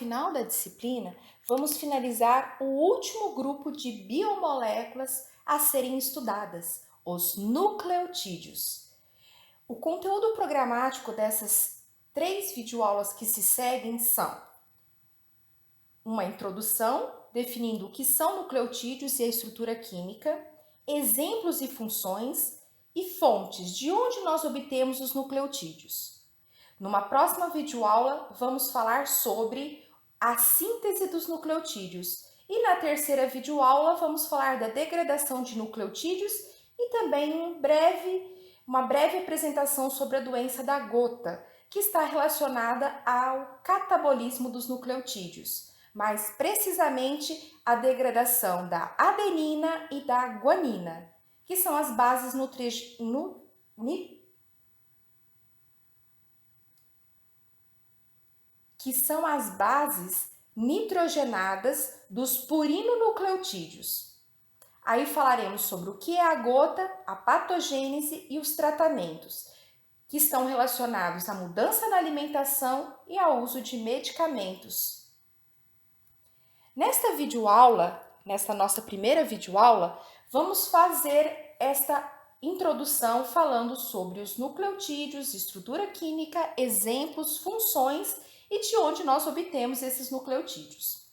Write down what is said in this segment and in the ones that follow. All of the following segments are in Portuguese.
final da disciplina, vamos finalizar o último grupo de biomoléculas a serem estudadas, os nucleotídeos. O conteúdo programático dessas 3 videoaulas que se seguem são uma introdução, definindo o que são nucleotídeos e a estrutura química, exemplos e funções e fontes de onde nós obtemos os nucleotídeos. Numa próxima videoaula, vamos falar sobre a síntese dos nucleotídeos. E na terceira videoaula, vamos falar da degradação de nucleotídeos e também uma breve apresentação sobre a doença da gota, que está relacionada ao catabolismo dos nucleotídeos, mais precisamente a degradação da adenina e da guanina, que são as bases nitrogenadas dos purinonucleotídeos. Aí falaremos sobre o que é a gota, a patogênese e os tratamentos, que estão relacionados à mudança na alimentação e ao uso de medicamentos. Nesta videoaula, nesta nossa primeira videoaula, vamos fazer esta introdução falando sobre os nucleotídeos, estrutura química, exemplos, funções e de onde nós obtemos esses nucleotídeos.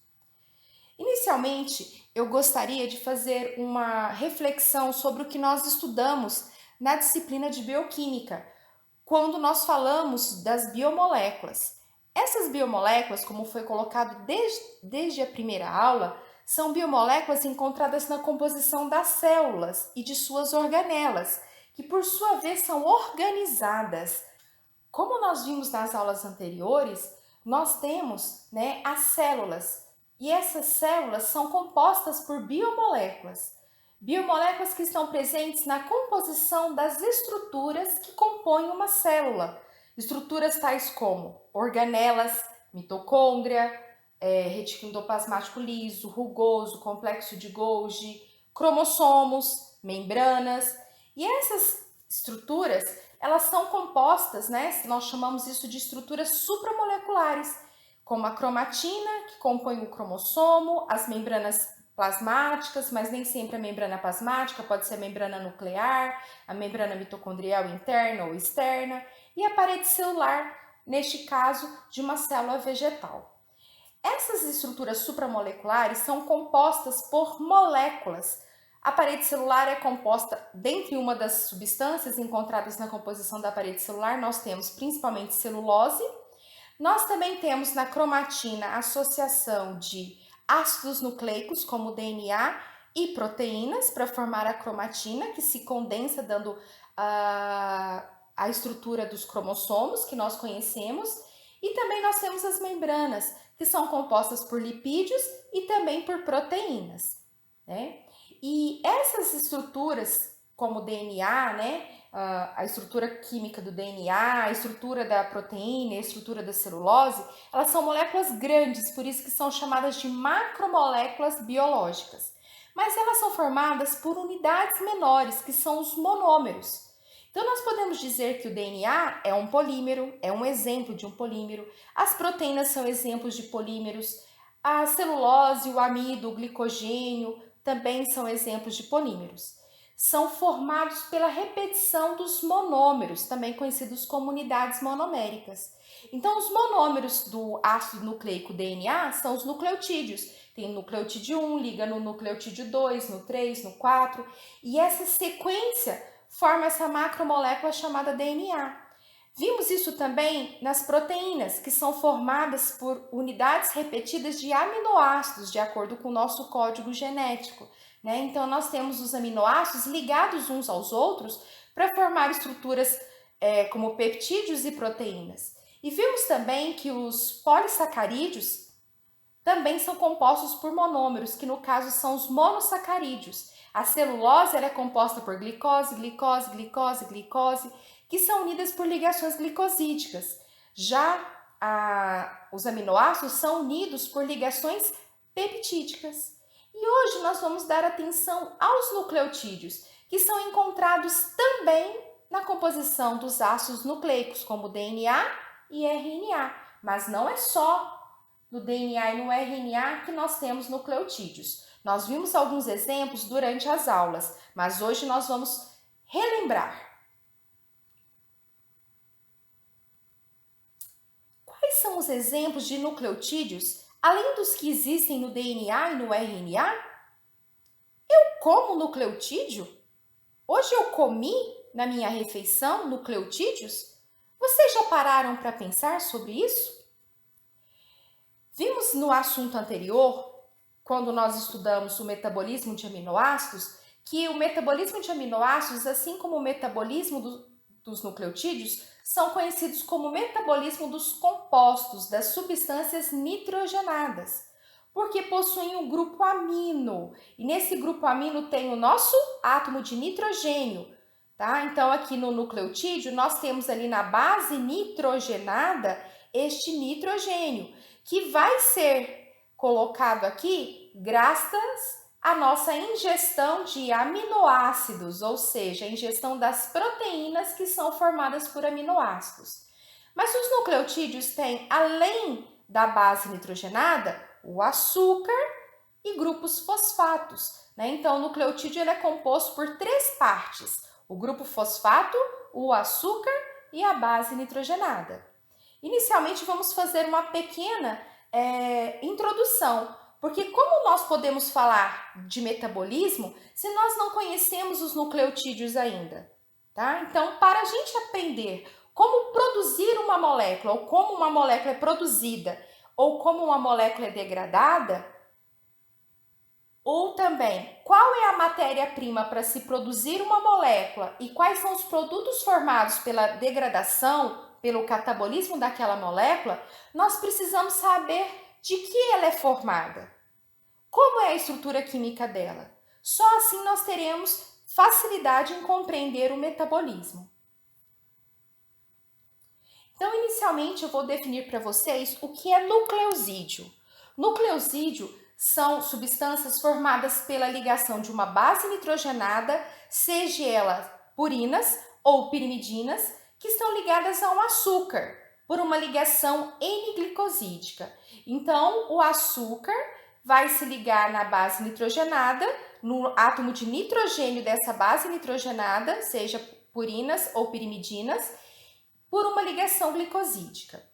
Inicialmente, eu gostaria de fazer uma reflexão sobre o que nós estudamos na disciplina de bioquímica, quando nós falamos das biomoléculas. Essas biomoléculas, como foi colocado desde a primeira aula, são biomoléculas encontradas na composição das células e de suas organelas, que por sua vez são organizadas. Como nós vimos nas aulas anteriores, nós temos as células, e essas células são compostas por biomoléculas. Biomoléculas que estão presentes na composição das estruturas que compõem uma célula. Estruturas tais como organelas, mitocôndria, retículo endoplasmático liso, rugoso, complexo de Golgi, cromossomos, membranas. E essas estruturas, elas são compostas, nós chamamos isso de estruturas supramoleculares, como a cromatina, que compõe o cromossomo, as membranas plasmáticas, mas nem sempre a membrana plasmática, pode ser a membrana nuclear, a membrana mitocondrial interna ou externa, e a parede celular, neste caso, de uma célula vegetal. Essas estruturas supramoleculares são compostas por moléculas. A parede celular é composta, dentre uma das substâncias encontradas na composição da parede celular, nós temos principalmente celulose. Nós também temos na cromatina a associação de ácidos nucleicos, como DNA e proteínas, para formar a cromatina, que se condensa, dando a estrutura dos cromossomos, que nós conhecemos. E também nós temos as membranas, que são compostas por lipídios e também por proteínas, E essas estruturas, como o DNA, a estrutura química do DNA, a estrutura da proteína, a estrutura da celulose, elas são moléculas grandes, por isso que são chamadas de macromoléculas biológicas. Mas elas são formadas por unidades menores, que são os monômeros. Então, nós podemos dizer que o DNA é um polímero, é um exemplo de um polímero. As proteínas são exemplos de polímeros. A celulose, o amido, o glicogênio também são exemplos de polímeros. São formados pela repetição dos monômeros, também conhecidos como unidades monoméricas. Então, os monômeros do ácido nucleico DNA são os nucleotídeos. Tem o nucleotídeo 1, liga no nucleotídeo 2, no 3, no 4, e essa sequência forma essa macromolécula chamada DNA. Vimos isso também nas proteínas, que são formadas por unidades repetidas de aminoácidos, de acordo com o nosso código genético. Então, nós temos os aminoácidos ligados uns aos outros para formar estruturas como peptídeos e proteínas. E vimos também que os polissacarídeos também são compostos por monômeros, que no caso são os monossacarídeos. A celulose é composta por glicose, glicose, glicose, glicose, que são unidas por ligações glicosídicas. Já os aminoácidos são unidos por ligações peptídicas. E hoje nós vamos dar atenção aos nucleotídeos, que são encontrados também na composição dos ácidos nucleicos, como DNA e RNA. Mas não é só no DNA e no RNA que nós temos nucleotídeos. Nós vimos alguns exemplos durante as aulas, mas hoje nós vamos relembrar. Quais são os exemplos de nucleotídeos, além dos que existem no DNA e no RNA? Eu como nucleotídeo? Hoje eu comi na minha refeição nucleotídeos? Vocês já pararam para pensar sobre isso? Vimos no assunto anterior, quando nós estudamos o metabolismo de aminoácidos, que o metabolismo de aminoácidos, assim como o metabolismo dos nucleotídeos, são conhecidos como metabolismo dos compostos, das substâncias nitrogenadas, porque possuem o grupo amino. E nesse grupo amino tem o nosso átomo de nitrogênio, tá? Então, aqui no nucleotídeo, nós temos ali na base nitrogenada este nitrogênio, que vai ser colocado aqui graças à nossa ingestão de aminoácidos, ou seja, a ingestão das proteínas que são formadas por aminoácidos. Mas os nucleotídeos têm, além da base nitrogenada, o açúcar e grupos fosfatos, né? Então, o nucleotídeo ele é composto por 3 partes: o grupo fosfato, o açúcar e a base nitrogenada. Inicialmente, vamos fazer uma pequena introdução, porque como nós podemos falar de metabolismo se nós não conhecemos os nucleotídeos ainda, tá? Então, para a gente aprender como produzir uma molécula, ou como uma molécula é produzida, ou como uma molécula é degradada, ou também qual é a matéria-prima para se produzir uma molécula e quais são os produtos formados pela degradação, pelo catabolismo daquela molécula, nós precisamos saber de que ela é formada. Como é a estrutura química dela? Só assim nós teremos facilidade em compreender o metabolismo. Então, inicialmente, eu vou definir para vocês o que é nucleosídeo. Nucleosídeo são substâncias formadas pela ligação de uma base nitrogenada, seja ela purinas ou pirimidinas, que estão ligadas a um açúcar, por uma ligação N-glicosídica. Então, o açúcar vai se ligar na base nitrogenada, no átomo de nitrogênio dessa base nitrogenada, seja purinas ou pirimidinas, por uma ligação glicosídica.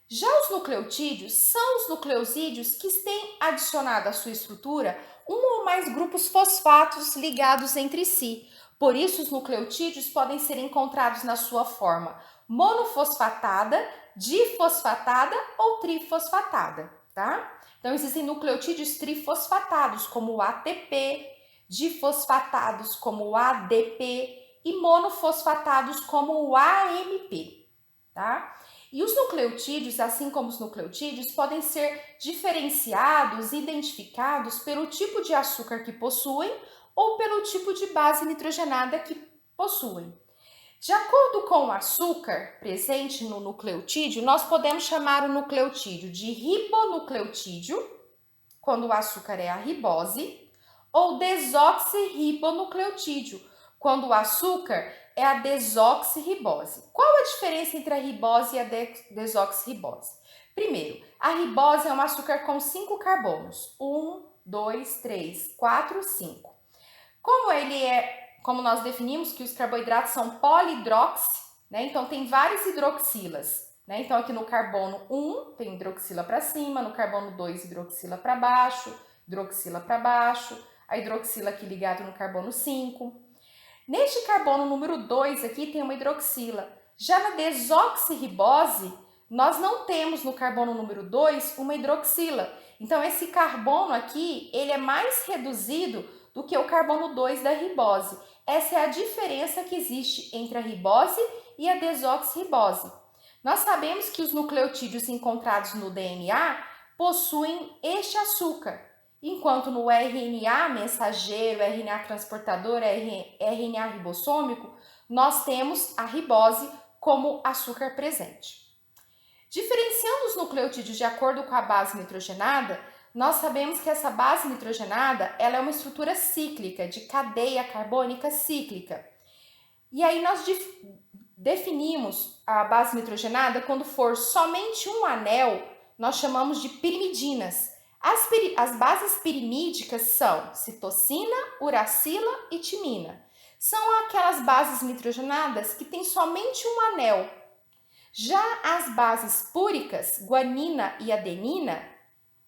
Já os nucleotídeos são os nucleosídeos que têm adicionado à sua estrutura um ou mais grupos fosfatos ligados entre si. Por isso, os nucleotídeos podem ser encontrados na sua forma monofosfatada, difosfatada ou trifosfatada, tá? Então, existem nucleotídeos trifosfatados, como o ATP, difosfatados, como o ADP, e monofosfatados, como o AMP, tá? E os nucleotídeos, assim como os nucleotídeos, podem ser diferenciados, identificados pelo tipo de açúcar que possuem ou pelo tipo de base nitrogenada que possuem. De acordo com o açúcar presente no nucleotídeo, nós podemos chamar o nucleotídeo de ribonucleotídeo, quando o açúcar é a ribose, ou desoxirribonucleotídeo, quando o açúcar é a desoxirribose. Qual a diferença entre a ribose e a desoxirribose? Primeiro, a ribose é um açúcar com 5 carbonos. 1, 2, 3, 4, 5. Como nós definimos que os carboidratos são polihidroxi, né? Então tem várias hidroxilas, né? Então aqui no carbono 1 tem hidroxila para cima, no carbono 2 hidroxila para baixo, a hidroxila aqui ligada no carbono 5. Neste carbono número 2 aqui tem uma hidroxila. Já na desoxirribose, nós não temos no carbono número 2 uma hidroxila. Então, esse carbono aqui, ele é mais reduzido do que o carbono 2 da ribose. Essa é a diferença que existe entre a ribose e a desoxirribose. Nós sabemos que os nucleotídeos encontrados no DNA possuem este açúcar, enquanto no RNA mensageiro, RNA transportador, RNA ribossômico, nós temos a ribose como açúcar presente. Diferenciando os nucleotídeos de acordo com a base nitrogenada, nós sabemos que essa base nitrogenada ela é uma estrutura cíclica, de cadeia carbônica cíclica. E aí nós definimos a base nitrogenada quando for somente um anel nós chamamos de pirimidinas. As bases pirimídicas são citosina, uracila e timina. São aquelas bases nitrogenadas que têm somente um anel. Já as bases púricas, guanina e adenina,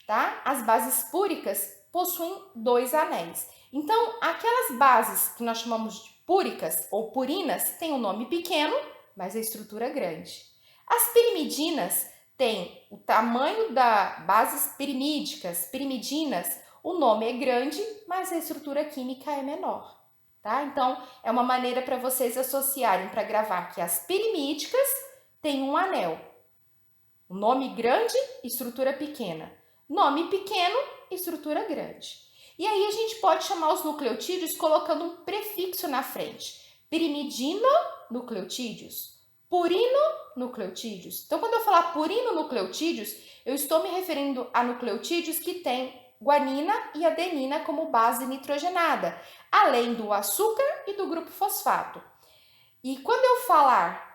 tá? As bases púricas possuem 2 anéis. Então, aquelas bases que nós chamamos de púricas ou purinas têm um nome pequeno, mas a estrutura é grande. As pirimidinas têm o tamanho das bases pirimídicas, pirimidinas, o nome é grande, mas a estrutura química é menor, tá? Então, é uma maneira para vocês associarem, para gravar que as pirimídicas têm um anel. O nome grande, estrutura pequena. Nome pequeno, estrutura grande. E aí a gente pode chamar os nucleotídeos colocando um prefixo na frente. Pirimidino-nucleotídeos, purino-nucleotídeos. Então, quando eu falar purino-nucleotídeos, eu estou me referindo a nucleotídeos que têm guanina e adenina como base nitrogenada, além do açúcar e do grupo fosfato. E quando eu falar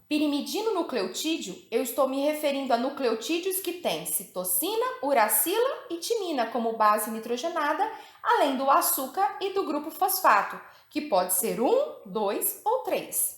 pirimidino nucleotídeo, eu estou me referindo a nucleotídeos que têm citosina, uracila e timina como base nitrogenada, além do açúcar e do grupo fosfato, que pode ser 1, 2 ou 3.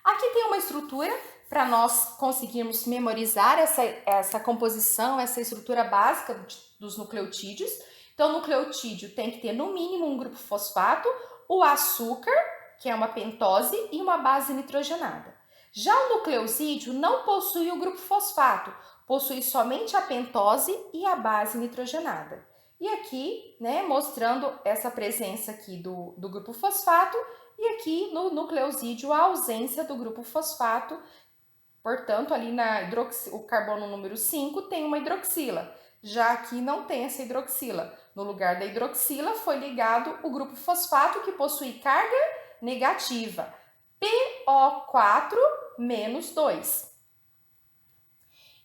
Aqui tem uma estrutura para nós conseguirmos memorizar essa composição, essa estrutura básica dos nucleotídeos. Então, o nucleotídeo tem que ter no mínimo um grupo fosfato, o açúcar, que é uma pentose, e uma base nitrogenada. Já o nucleosídeo não possui o grupo fosfato, possui somente a pentose e a base nitrogenada. E aqui, né, mostrando essa presença aqui do grupo fosfato, e aqui no nucleosídeo a ausência do grupo fosfato. Portanto, ali o carbono número 5 tem uma hidroxila, já aqui não tem essa hidroxila. No lugar da hidroxila foi ligado o grupo fosfato, que possui carga negativa, PO4 menos 2.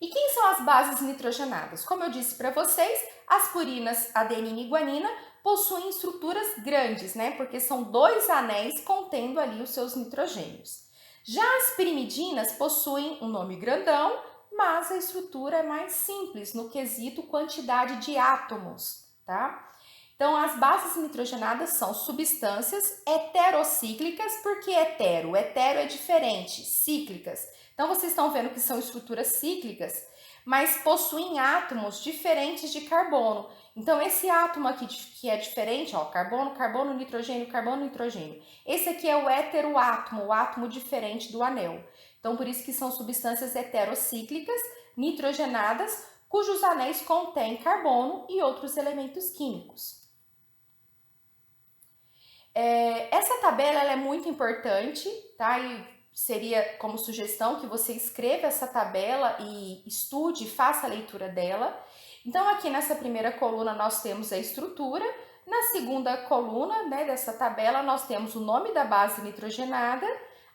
E quem são as bases nitrogenadas? Como eu disse para vocês, as purinas, adenina e guanina, possuem estruturas grandes, né? Porque são 2 anéis contendo ali os seus nitrogênios. Já as pirimidinas possuem um nome grandão, mas a estrutura é mais simples no quesito quantidade de átomos, tá? Então, as bases nitrogenadas são substâncias heterocíclicas, porque hetero é diferente, cíclicas. Então, vocês estão vendo que são estruturas cíclicas, mas possuem átomos diferentes de carbono. Então, esse átomo aqui que é diferente, ó, carbono, carbono, nitrogênio, carbono, nitrogênio. Esse aqui é o heteroátomo, o átomo diferente do anel. Então, por isso que são substâncias heterocíclicas, nitrogenadas, cujos anéis contêm carbono e outros elementos químicos. Essa tabela ela é muito importante, tá? E seria como sugestão que você escreva essa tabela e estude, faça a leitura dela. Então, aqui nessa primeira coluna nós temos a estrutura, na segunda coluna, né, dessa tabela nós temos o nome da base nitrogenada,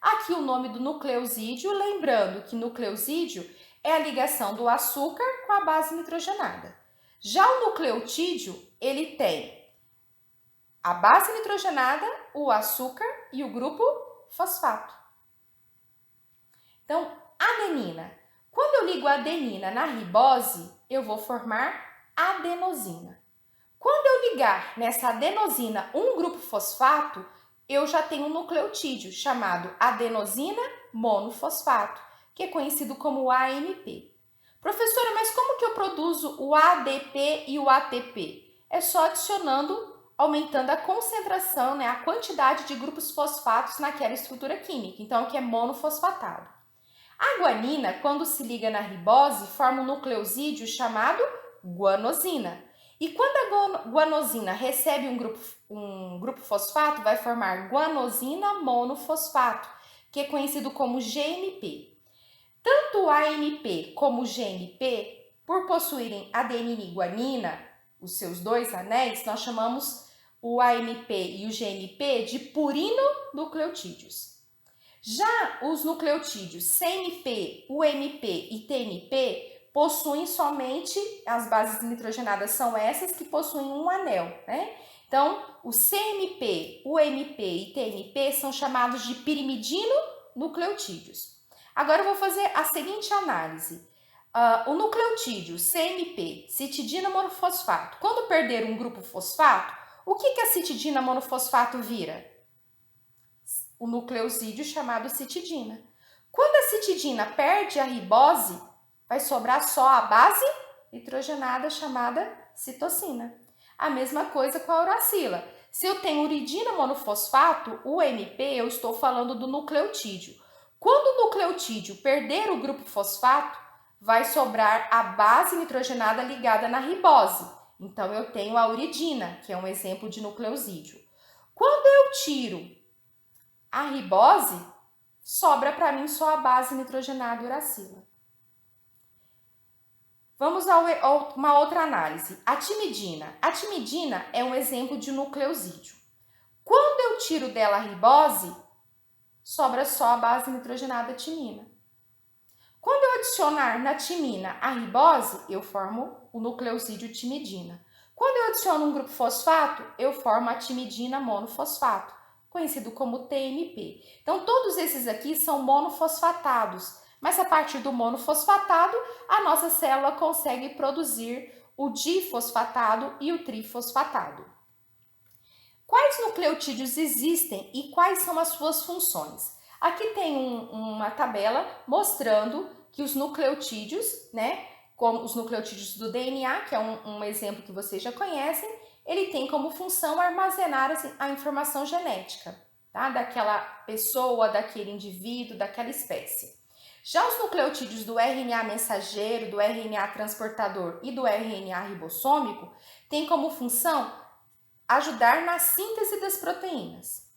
aqui o nome do nucleosídeo, lembrando que nucleosídeo é a ligação do açúcar com a base nitrogenada. Já o nucleotídeo, ele tem a base nitrogenada, o açúcar e o grupo fosfato. Então, adenina. Quando eu ligo a adenina na ribose, eu vou formar adenosina. Quando eu ligar nessa adenosina um grupo fosfato, eu já tenho um nucleotídeo chamado adenosina monofosfato, que é conhecido como AMP. Professora, mas como que eu produzo o ADP e o ATP? É só adicionando, aumentando a concentração, né, a quantidade de grupos fosfatos naquela estrutura química, então que é monofosfatado. A guanina, quando se liga na ribose, forma um nucleosídeo chamado guanosina. E quando a guanosina recebe um grupo fosfato, vai formar guanosina monofosfato, que é conhecido como GMP. Tanto o AMP como o GMP, por possuírem adenina e guanina, os seus 2 anéis, nós chamamos o AMP e o GMP de purinonucleotídeos. Já os nucleotídeos CMP, UMP e TMP possuem somente, as bases nitrogenadas são essas que possuem um anel, né? Então, o CMP, UMP e TMP são chamados de pirimidino nucleotídeos. Agora eu vou fazer a seguinte análise. O nucleotídeo CMP, citidina monofosfato, quando perder um grupo fosfato, o que a citidina monofosfato vira? O nucleosídeo chamado citidina. Quando a citidina perde a ribose, vai sobrar só a base nitrogenada chamada citosina. A mesma coisa com a uracila. Se eu tenho uridina monofosfato, UMP, eu estou falando do nucleotídeo. Quando o nucleotídeo perder o grupo fosfato, vai sobrar a base nitrogenada ligada na ribose. Então, eu tenho a uridina, que é um exemplo de nucleosídeo. Quando eu tiro a ribose, sobra para mim só a base nitrogenada uracila. Vamos a uma outra análise. A timidina. A timidina é um exemplo de nucleosídeo. Quando eu tiro dela a ribose, sobra só a base nitrogenada timina. Quando eu adicionar na timina a ribose, eu formo o nucleosídeo timidina. Quando eu adiciono um grupo fosfato, eu formo a timidina monofosfato, conhecido como TMP. Então, todos esses aqui são monofosfatados, mas a partir do monofosfatado, a nossa célula consegue produzir o difosfatado e o trifosfatado. Quais nucleotídeos existem e quais são as suas funções? Aqui tem uma tabela mostrando que os nucleotídeos, como os nucleotídeos do DNA, que é um exemplo que vocês já conhecem, ele tem como função armazenar a informação genética, tá? Daquela pessoa, daquele indivíduo, daquela espécie. Já os nucleotídeos do RNA mensageiro, do RNA transportador e do RNA ribossômico têm como função ajudar na síntese das proteínas.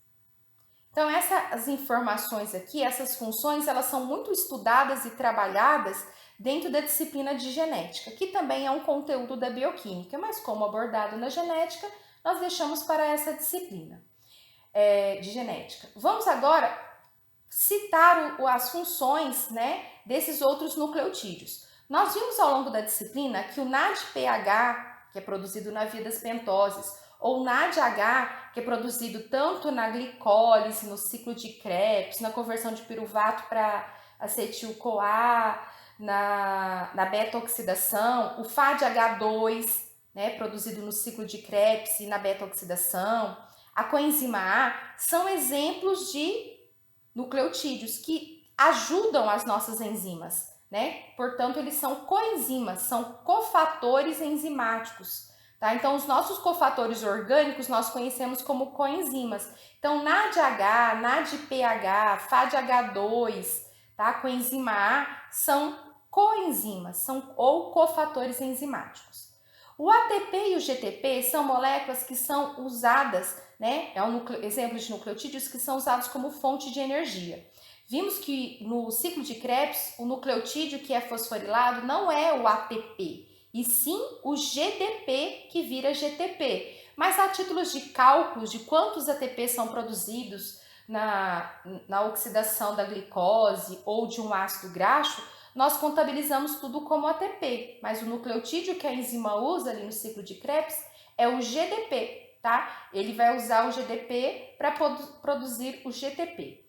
Então, essas informações aqui, essas funções, elas são muito estudadas e trabalhadas dentro da disciplina de genética, que também é um conteúdo da bioquímica, mas como abordado na genética, nós deixamos para essa disciplina de genética. Vamos agora citar as funções, desses outros nucleotídeos. Nós vimos ao longo da disciplina que o NADPH, que é produzido na via das pentoses, ou NADH, que é produzido tanto na glicólise, no ciclo de Krebs, na conversão de piruvato para acetil-CoA, na beta-oxidação, o FADH2, produzido no ciclo de Krebs e na beta-oxidação, a coenzima A, são exemplos de nucleotídeos que ajudam as nossas enzimas, Portanto, eles são coenzimas, são cofatores enzimáticos. Tá? Então, os nossos cofatores orgânicos nós conhecemos como coenzimas. Então, NADH, NADPH, FADH2, tá? Coenzima A são coenzimas, ou cofatores enzimáticos. O ATP e o GTP são moléculas que são usadas, exemplos de nucleotídeos que são usados como fonte de energia. Vimos que no ciclo de Krebs, o nucleotídeo que é fosforilado não é o ATP, e sim o GDP que vira GTP. Mas há títulos de cálculos de quantos ATP são produzidos na oxidação da glicose ou de um ácido graxo, nós contabilizamos tudo como ATP, mas o nucleotídeo que a enzima usa ali no ciclo de Krebs é o GDP, tá? Ele vai usar o GDP para produzir o GTP.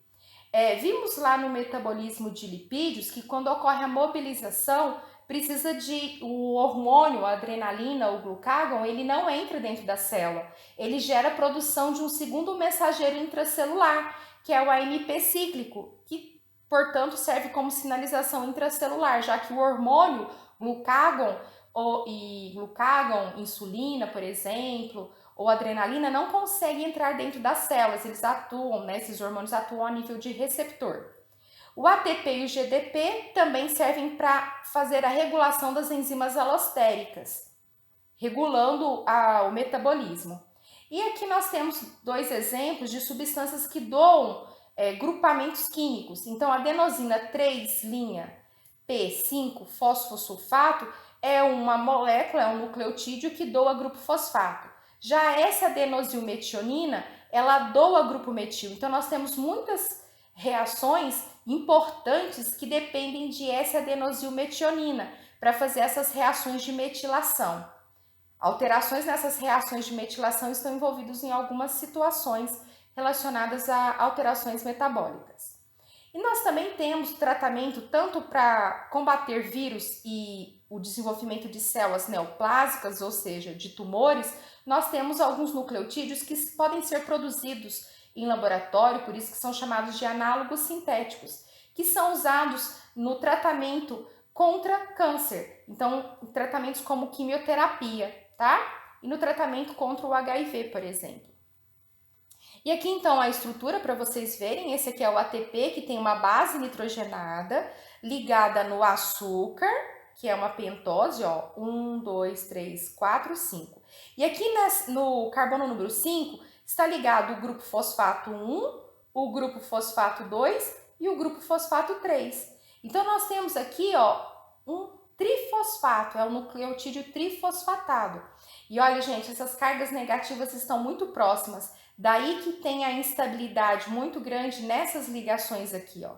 Vimos lá no metabolismo de lipídios que quando ocorre a mobilização, precisa de o hormônio, a adrenalina, o glucagon, ele não entra dentro da célula. Ele gera a produção de um segundo mensageiro intracelular, que é o AMP cíclico, que, portanto, serve como sinalização intracelular, já que o hormônio glucagon, insulina, por exemplo, ou adrenalina, não consegue entrar dentro das células, eles atuam, esses hormônios atuam a nível de receptor. O ATP e o GDP também servem para fazer a regulação das enzimas alostéricas, regulando o metabolismo. E aqui nós temos dois exemplos de substâncias que doam grupamentos químicos. Então, a adenosina 3'P5-fosfosulfato é uma molécula, é um nucleotídeo que doa grupo fosfato. Já essa adenosilmetionina, ela doa grupo metil. Então, nós temos muitas reações importantes que dependem de S-adenosilmetionina para fazer essas reações de metilação. Alterações nessas reações de metilação estão envolvidas em algumas situações relacionadas a alterações metabólicas. E nós também temos tratamento tanto para combater vírus e o desenvolvimento de células neoplásicas, ou seja, de tumores. Nós temos alguns nucleotídeos que podem ser produzidos em laboratório, por isso que são chamados de análogos sintéticos, que são usados no tratamento contra câncer. Então, tratamentos como quimioterapia, tá? E no tratamento contra o HIV, por exemplo. E aqui então a estrutura para vocês verem, esse aqui é o ATP, que tem uma base nitrogenada ligada no açúcar, que é uma pentose, ó, 1, 2, 3, 4, 5. E aqui no carbono número 5 está ligado o grupo fosfato 1, o grupo fosfato 2 e o grupo fosfato 3. Então nós temos aqui, ó, um trifosfato, é o nucleotídeo trifosfatado. E olha, gente, essas cargas negativas estão muito próximas. Daí que tem a instabilidade muito grande nessas ligações aqui, ó.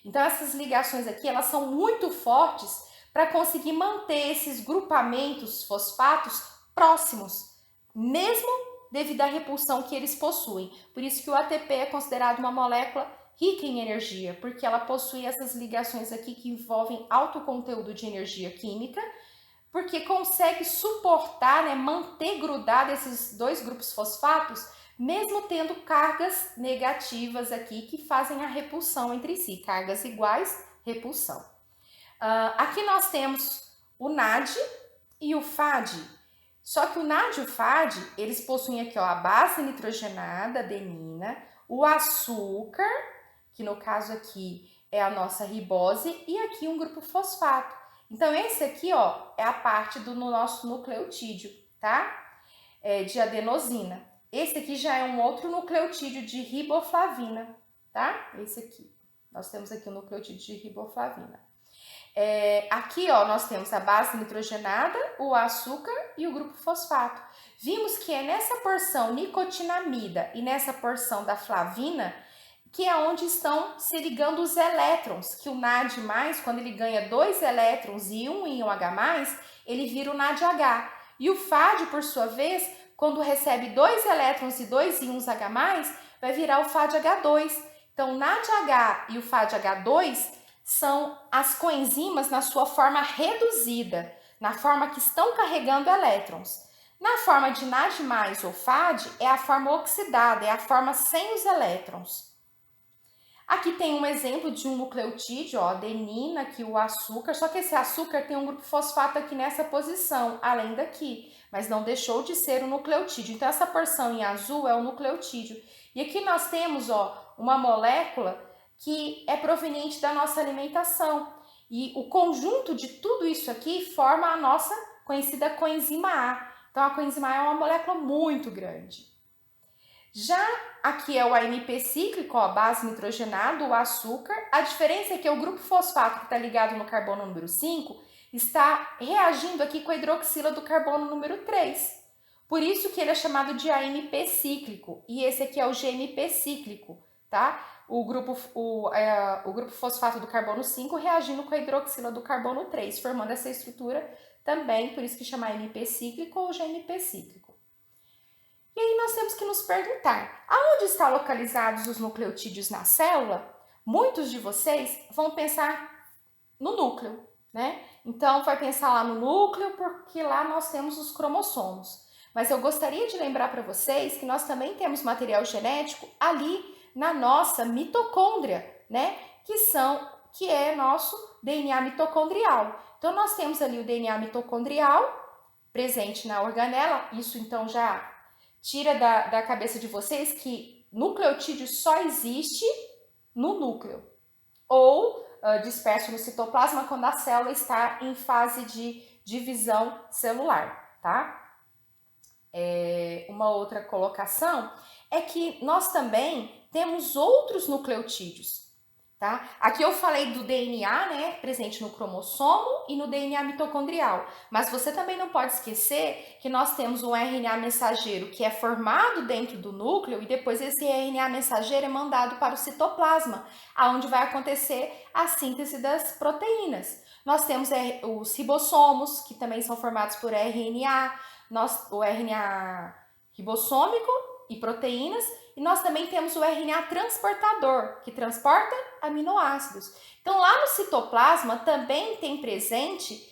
Então essas ligações aqui, elas são muito fortes para conseguir manter esses grupamentos fosfatos próximos, mesmo devido à repulsão que eles possuem. Por isso que o ATP é considerado uma molécula rica em energia, porque ela possui essas ligações aqui que envolvem alto conteúdo de energia química, porque consegue suportar, né, manter grudado esses dois grupos fosfatos, mesmo tendo cargas negativas aqui que fazem a repulsão entre si, cargas iguais, repulsão. Aqui nós temos o NAD e o FAD, só que o NAD e o FAD, eles possuem aqui, ó, a base nitrogenada, adenina, o açúcar, que no caso aqui é a nossa ribose, e aqui um grupo fosfato. Então esse aqui, ó, é a parte do nosso nucleotídeo, tá? De adenosina. Esse aqui já é um outro nucleotídeo de riboflavina, tá? Esse aqui. Nós temos aqui o nucleotídeo de riboflavina. Aqui, ó, nós temos a base nitrogenada, o açúcar e o grupo fosfato. Vimos que é nessa porção nicotinamida e nessa porção da flavina que é onde estão se ligando os elétrons, que o NAD+, quando ele ganha 2 elétrons e um íon H+, ele vira o NADH. E o FAD, por sua vez, quando recebe 2 elétrons e 2 íons H+, vai virar o FADH2. Então, o NADH e o FADH2 são as coenzimas na sua forma reduzida, na forma que estão carregando elétrons. Na forma de NAD+, ou FAD, é a forma oxidada, é a forma sem os elétrons. Aqui tem um exemplo de um nucleotídeo, ó, adenina, aqui o açúcar, só que esse açúcar tem um grupo fosfato aqui nessa posição, além daqui, mas não deixou de ser um nucleotídeo. Então, essa porção em azul é o nucleotídeo. E aqui nós temos, ó, uma molécula que é proveniente da nossa alimentação. E o conjunto de tudo isso aqui forma a nossa conhecida coenzima A. Então, a coenzima A é uma molécula muito grande. Já aqui é o AMP cíclico, ó, a base nitrogenada, o açúcar. A diferença é que o grupo fosfato que está ligado no carbono número 5 está reagindo aqui com a hidroxila do carbono número 3. Por isso que ele é chamado de AMP cíclico. E esse aqui é o GMP cíclico, tá? O grupo fosfato do carbono 5 reagindo com a hidroxila do carbono 3, formando essa estrutura também, por isso que chama AMP cíclico ou GMP cíclico. E aí nós temos que nos perguntar, aonde estão localizados os nucleotídeos na célula? Muitos de vocês vão pensar no núcleo, né? Então vai pensar lá no núcleo porque lá nós temos os cromossomos. Mas eu gostaria de lembrar para vocês que nós também temos material genético ali na nossa mitocôndria, né? Que é nosso DNA mitocondrial. Então nós temos ali o DNA mitocondrial presente na organela, isso então já tira da cabeça de vocês que nucleotídeo só existe no núcleo ou disperso no citoplasma quando a célula está em fase de divisão celular, tá? Uma outra colocação é que nós também temos outros nucleotídeos, tá? Aqui eu falei do DNA, né, presente no cromossomo e no DNA mitocondrial, mas você também não pode esquecer que nós temos um RNA mensageiro que é formado dentro do núcleo e depois esse RNA mensageiro é mandado para o citoplasma, aonde vai acontecer a síntese das proteínas. Nós temos os ribossomos, que também são formados por RNA, o RNA ribossômico e proteínas, e nós também temos o RNA transportador, que transporta aminoácidos. Então, lá no citoplasma também tem presente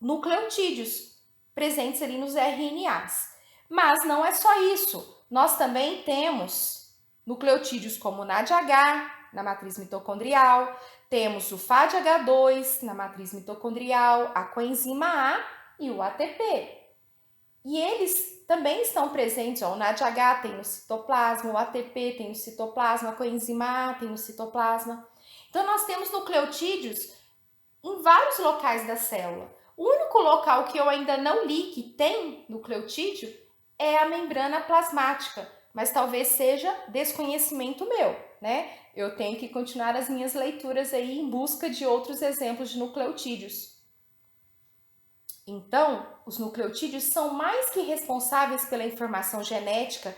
nucleotídeos, presentes ali nos RNAs. Mas não é só isso. Nós também temos nucleotídeos como o NADH, na matriz mitocondrial, temos o FADH2 na matriz mitocondrial, a coenzima A e o ATP. E eles também estão presentes, ó, o NADH tem no citoplasma, o ATP tem no citoplasma, a coenzima A tem no citoplasma. Então, nós temos nucleotídeos em vários locais da célula. O único local que eu ainda não li que tem nucleotídeo é a membrana plasmática, mas talvez seja desconhecimento meu, né? Eu tenho que continuar as minhas leituras aí em busca de outros exemplos de nucleotídeos. Então, os nucleotídeos são mais que responsáveis pela informação genética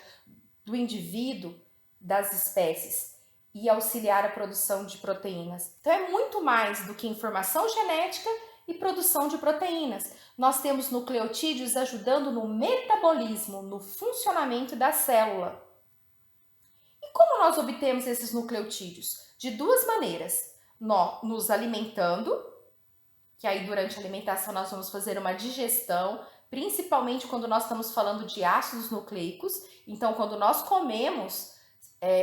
do indivíduo, das espécies, e auxiliar a produção de proteínas. Então, é muito mais do que informação genética e produção de proteínas. Nós temos nucleotídeos ajudando no metabolismo, no funcionamento da célula. E como nós obtemos esses nucleotídeos? De duas maneiras. Nos alimentando, que aí durante a alimentação nós vamos fazer uma digestão, principalmente quando nós estamos falando de ácidos nucleicos. Então, quando nós comemos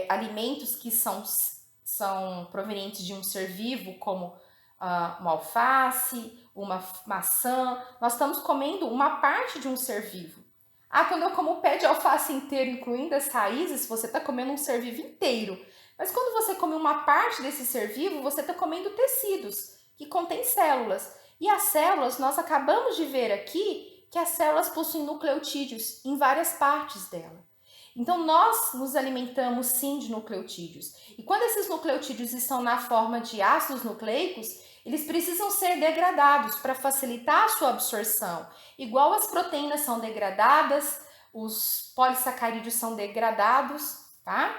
alimentos que são provenientes de um ser vivo, como uma alface, uma maçã, nós estamos comendo uma parte de um ser vivo. Quando eu como o pé de alface inteiro, incluindo as raízes, você está comendo um ser vivo inteiro. Mas quando você come uma parte desse ser vivo, você está comendo tecidos, que contêm células. E as células, nós acabamos de ver aqui que as células possuem nucleotídeos em várias partes dela. Então, nós nos alimentamos sim de nucleotídeos. E quando esses nucleotídeos estão na forma de ácidos nucleicos, eles precisam ser degradados para facilitar a sua absorção. Igual as proteínas são degradadas, os polissacarídeos são degradados, tá?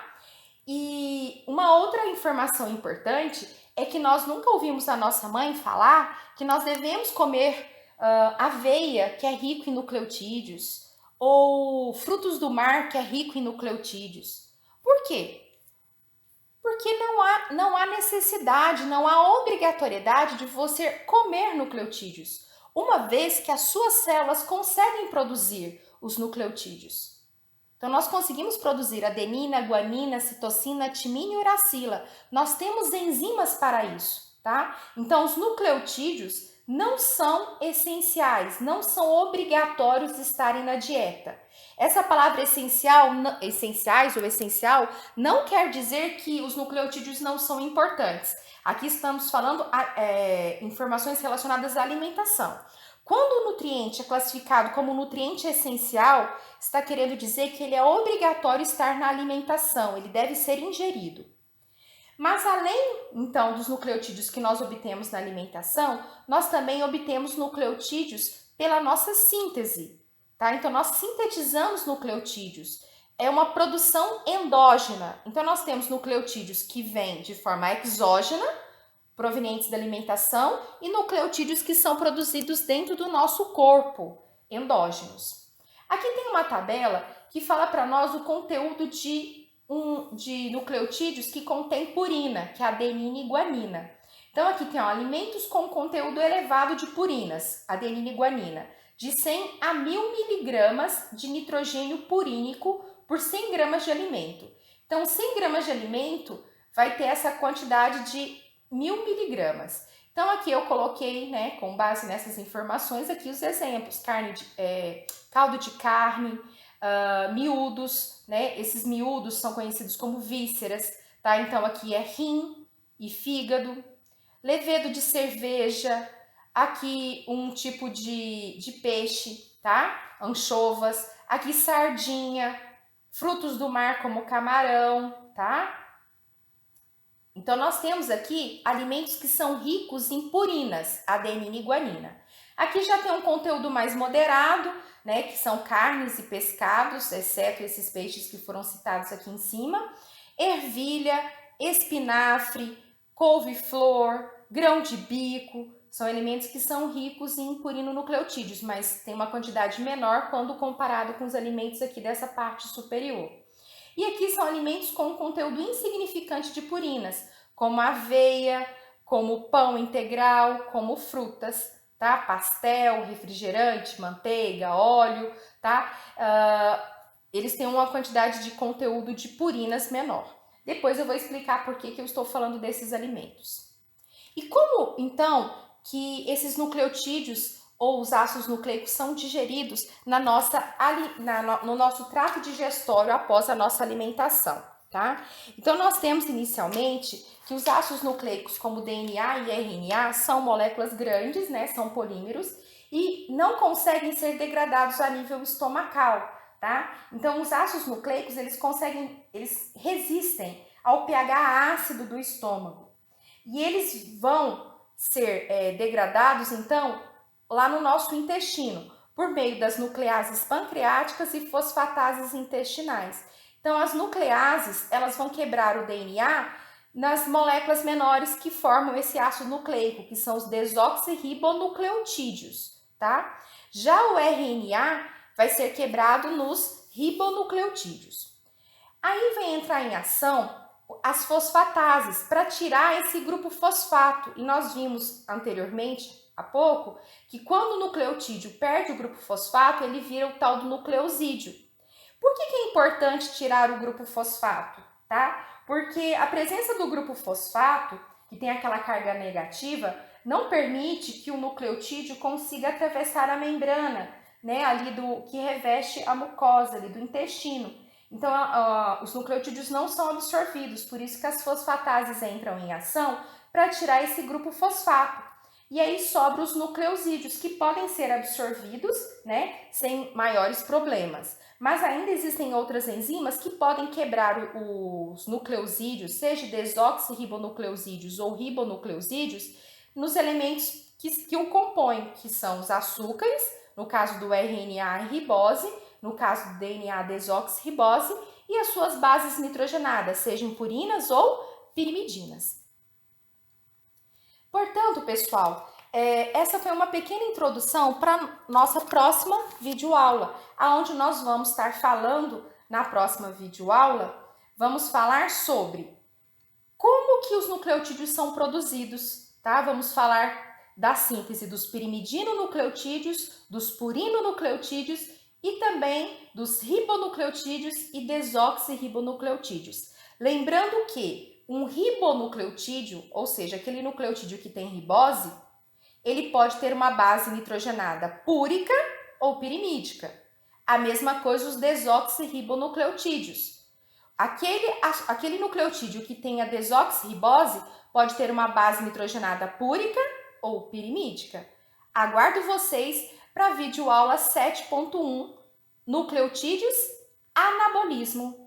E uma outra informação importante é que nós nunca ouvimos a nossa mãe falar que nós devemos comer aveia, que é rico em nucleotídeos, ou frutos do mar, que é rico em nucleotídeos. Por quê? Porque não há necessidade, não há obrigatoriedade de você comer nucleotídeos, uma vez que as suas células conseguem produzir os nucleotídeos. Então, nós conseguimos produzir adenina, guanina, citosina, timina e uracila. Nós temos enzimas para isso, tá? Então, os nucleotídeos não são essenciais, não são obrigatórios estarem na dieta. Essa palavra essenciais ou essencial não quer dizer que os nucleotídeos não são importantes. Aqui estamos falando informações relacionadas à alimentação. Quando o nutriente é classificado como nutriente essencial, está querendo dizer que ele é obrigatório estar na alimentação, ele deve ser ingerido. Mas além, então, dos nucleotídeos que nós obtemos na alimentação, nós também obtemos nucleotídeos pela nossa síntese, tá? Então, nós sintetizamos nucleotídeos. É uma produção endógena. Então, nós temos nucleotídeos que vêm de forma exógena, provenientes da alimentação, e nucleotídeos que são produzidos dentro do nosso corpo, endógenos. Aqui tem uma tabela que fala para nós o conteúdo de nucleotídeos que contém purina, que é adenina e guanina. Então, aqui tem alimentos com conteúdo elevado de purinas, adenina e guanina, de 100 a 1000 miligramas de nitrogênio purínico por 100 gramas de alimento. Então, 100 gramas de alimento vai ter essa quantidade de 1000 miligramas. Então, aqui eu coloquei, né, com base nessas informações, aqui os exemplos: caldo de carne, miúdos, né? Esses miúdos são conhecidos como vísceras, tá? Então, aqui é rim e fígado, levedo de cerveja, aqui um tipo de peixe, tá? Anchovas, aqui sardinha, frutos do mar como camarão, tá? Então, nós temos aqui alimentos que são ricos em purinas, adenina e guanina. Aqui já tem um conteúdo mais moderado, né, que são carnes e pescados, exceto esses peixes que foram citados aqui em cima. Ervilha, espinafre, couve-flor, grão de bico, são alimentos que são ricos em purinonucleotídeos, mas tem uma quantidade menor quando comparado com os alimentos aqui dessa parte superior. E aqui são alimentos com um conteúdo insignificante de purinas, como aveia, como pão integral, como frutas, tá? Pastel, refrigerante, manteiga, óleo, tá? Eles têm uma quantidade de conteúdo de purinas menor. Depois eu vou explicar por que eu estou falando desses alimentos. E como, então, que esses nucleotídeos ou os ácidos nucleicos são digeridos no nosso trato digestório após a nossa alimentação, tá? Então, nós temos inicialmente que os ácidos nucleicos, como DNA e RNA, são moléculas grandes, né? São polímeros e não conseguem ser degradados a nível estomacal, tá? Então, os ácidos nucleicos, eles resistem ao pH ácido do estômago. E eles vão ser degradados, então, lá no nosso intestino, por meio das nucleases pancreáticas e fosfatases intestinais. Então, as nucleases, elas vão quebrar o DNA nas moléculas menores que formam esse ácido nucleico, que são os desoxirribonucleotídeos, tá? Já o RNA vai ser quebrado nos ribonucleotídeos. Aí vem entrar em ação as fosfatases para tirar esse grupo fosfato. E nós vimos anteriormente, há pouco, que quando o nucleotídeo perde o grupo fosfato, ele vira o tal do nucleosídeo. Por que é importante tirar o grupo fosfato, tá? Porque a presença do grupo fosfato, que tem aquela carga negativa, não permite que o nucleotídeo consiga atravessar a membrana, né, ali que reveste a mucosa ali do intestino. Então, os nucleotídeos não são absorvidos, por isso que as fosfatases entram em ação para tirar esse grupo fosfato. E aí sobram os nucleosídeos, que podem ser absorvidos, né, sem maiores problemas. Mas ainda existem outras enzimas que podem quebrar os nucleosídeos, seja desoxirribonucleosídeos ou ribonucleosídeos, nos elementos que o compõem, que são os açúcares, no caso do RNA, a ribose, no caso do DNA, a desoxirribose, e as suas bases nitrogenadas, sejam purinas ou pirimidinas. Portanto, pessoal, essa foi uma pequena introdução para nossa próxima videoaula, onde nós vamos estar falando, na próxima videoaula, vamos falar sobre como que os nucleotídeos são produzidos, tá? Vamos falar da síntese dos pirimidinonucleotídeos, dos purinonucleotídeos e também dos ribonucleotídeos e desoxirribonucleotídeos. Lembrando que um ribonucleotídeo, ou seja, aquele nucleotídeo que tem ribose, ele pode ter uma base nitrogenada púrica ou pirimídica. A mesma coisa os desoxirribonucleotídeos. Aquele nucleotídeo que tem a desoxirribose pode ter uma base nitrogenada púrica ou pirimídica. Aguardo vocês para a videoaula 7.1, nucleotídeos, anabolismo.